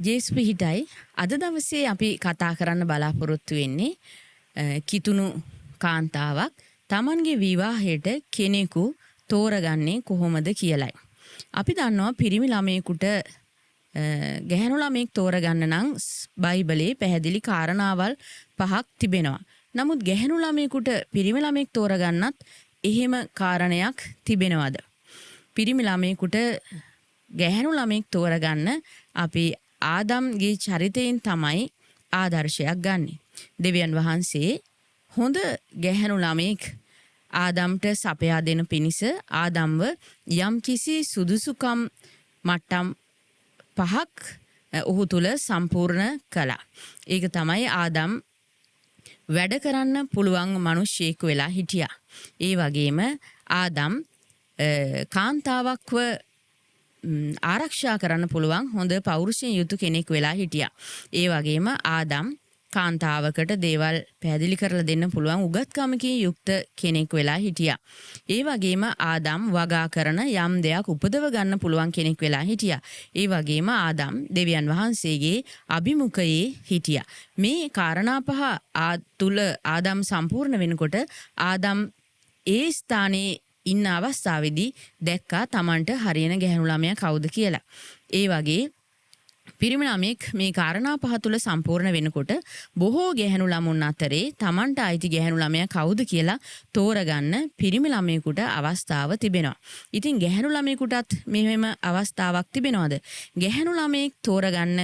ජේසු පිහිටයි අද දවසේ අපි කතා කරන්න බලාපොරොත්තු වෙන්නේ කිතුණු කාන්තාවක් Tamanගේ විවාහයට කෙනෙකු තෝරගන්නේ කොහොමද කියලයි. අපි දන්නවා පිරිමි ළමයෙකුට ගැහැණු ළමයෙක් තෝරගන්න නම් බයිබලයේ පැහැදිලි කාරණාවල් 5ක් තිබෙනවා. නමුත් ගැහැණු ළමයෙකුට පිරිමි ළමයෙක් තෝරගන්නත් එහෙම කාරණයක් තිබෙනවද? පිරිමි ළමයෙකුට ගැහැණු ළමයෙක් තෝරගන්න අපි ආදම්ගේ චරිතයෙන් තමයි ආදර්ශයක් ගන්නෙ. දෙවියන් වහන්සේ හොඳ ගැහැණු ළමයෙක් ආදම්ට සපයා දෙන පිණිස ආදම්ව යම් කිසි සුදුසුකම් මට්ටම් 5ක් ඔහු තුල සම්පූර්ණ කළා. ඒක තමයි ආදම් වැඩ කරන්න පුළුවන් මිනිහෙක් වෙලා හිටියා. ඒ වගේම ආදම් කාන්තාවක්ව ආරක්ෂා කරන්න පුළුවන් හොඳ පෞරුෂයෙන් යුතු කෙනෙක් වෙලා හිටියා. ඒ වගේම ආදම් කාන්තාවකට දේවල් පැහැදිලි කරලා දෙන්න පුළුවන් උගත්කමකින් යුක්ත කෙනෙක් වෙලා හිටියා. ඒ වගේම ආදම් වගා කරන යම් දෙයක් උපදව ගන්න පුළුවන් කෙනෙක් වෙලා හිටියා. ඒ වගේම ආදම් දෙවියන් වහන්සේගේ අභිමුඛයේ හිටියා. මේ කාරණා පහ තුල ආදම් සම්පූර්ණ වෙනකොට ආදම් ඒ ස්ථානයේ ඉන්න අවස්ථාවේදී දැක්කා Tamanට හරියන ගැහැණු ළමයා කවුද කියලා. ඒ වගේ පිරිමි ළමෙක් මේ කාරණා පහ තුල සම්පූර්ණ වෙනකොට බොහෝ ගැහැණු ළමුන් අතරේ Tamanට අයිති ගැහැණු ළමයා කවුද කියලා තෝරගන්න පිරිමි ළමයෙකුට අවස්ථාව තිබෙනවා. ඉතින් ගැහැණු ළමයෙකුටත් මෙහෙම අවස්ථාවක් තිබෙනවද? ගැහැණු ළමයෙක් තෝරගන්න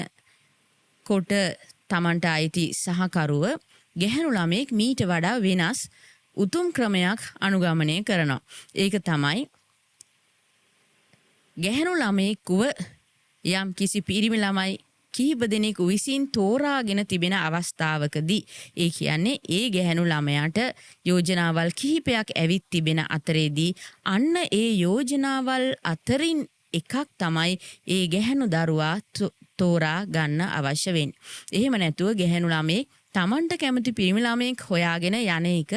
කොට Tamanට අයිති සහකරුව ගැහැණු ළමයෙක් මීට වඩා වෙනස් උතුම් ක්‍රමයක් අනුගමනය කරනවා. ඒක තමයි ගැහැණු ළමයෙකුව යම් කිසි පිරිමි ළමයි කිහිප දෙනෙකු විසින් තෝරාගෙන තිබෙන අවස්ථාවකදී ඒ කියන්නේ ඒ ගැහැණු ළමයාට යෝජනාවල් කිහිපයක් ඇවිත් තිබෙන අතරේදී අන්න ඒ යෝජනාවල් අතරින් එකක් තමයි ඒ ගැහැණු දරුවා තෝරා ගන්න අවශ්‍ය වෙන්නේ. එහෙම නැතුව ගැහැණු ළමයෙක් Tamanට කැමති පිරිමි ළමයෙක් හොයාගෙන යන එක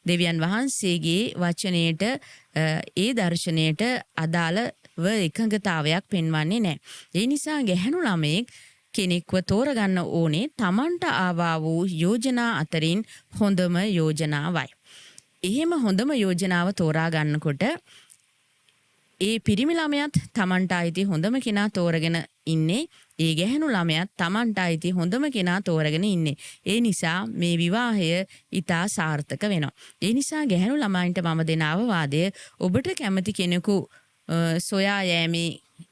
දෙවියන් වහන්සේගේ වචනයට ඒ දර්ශනයට අදාළව එකඟතාවයක් පෙන්වන්නේ නැහැ. ඒ නිසා ගැහැණු ළමයෙක් කෙනෙක්ව තෝරගන්න ඕනේ Tamanට ආවා වූ යෝජනා අතරින් හොඳම යෝජනාවයි. එහෙම හොඳම යෝජනාව තෝරා ගන්නකොට ඒ පිරිමි ළමයාත් Tamanට අයිති හොඳම කෙනා තෝරගෙන ඉන්නේ. ඒ ගැහැණු ළමයාත් Tamanට අයිති හොඳම කෙනා තෝරගෙන ඉන්නේ. ඒ නිසා මේ විවාහය ඉතා සාර්ථක වෙනවා. ඒ නිසා ගැහැණු ළමයින්ට මම දෙන අවවාදය ඔබට කැමති කෙනෙකු සොයා යෑමේ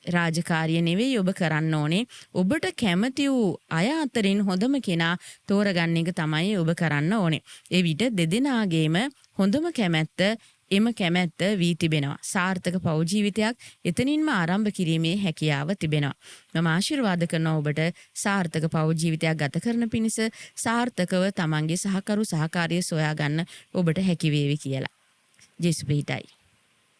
රාජකාරිය නෙවෙයි ඔබ කරන්න ඕනේ. ඔබට කැමති වූ අය අතරින් හොඳම කෙනා තෝරගන්න එක තමයි ඔබ කරන්න ඕනේ. ඒ විට දෙදෙනාගේම හොඳම කැමැත්ත එම කැමැත්ත වී තිබෙනවා. සාර්ථක පෞ ජීවිතයක් එතනින්ම ආරම්භ කිරීමේ හැකියාව තිබෙනවා. මම ආශිර්වාද කරනවා ඔබට සාර්ථක පෞ ජීවිතයක් ගත කරන පිණිස සාර්ථකව තමන්ගේ සහකරු සහකාරිය සොයා ගන්න ඔබට හැකි වේවි කියලා. ජේසු පිහිටයි.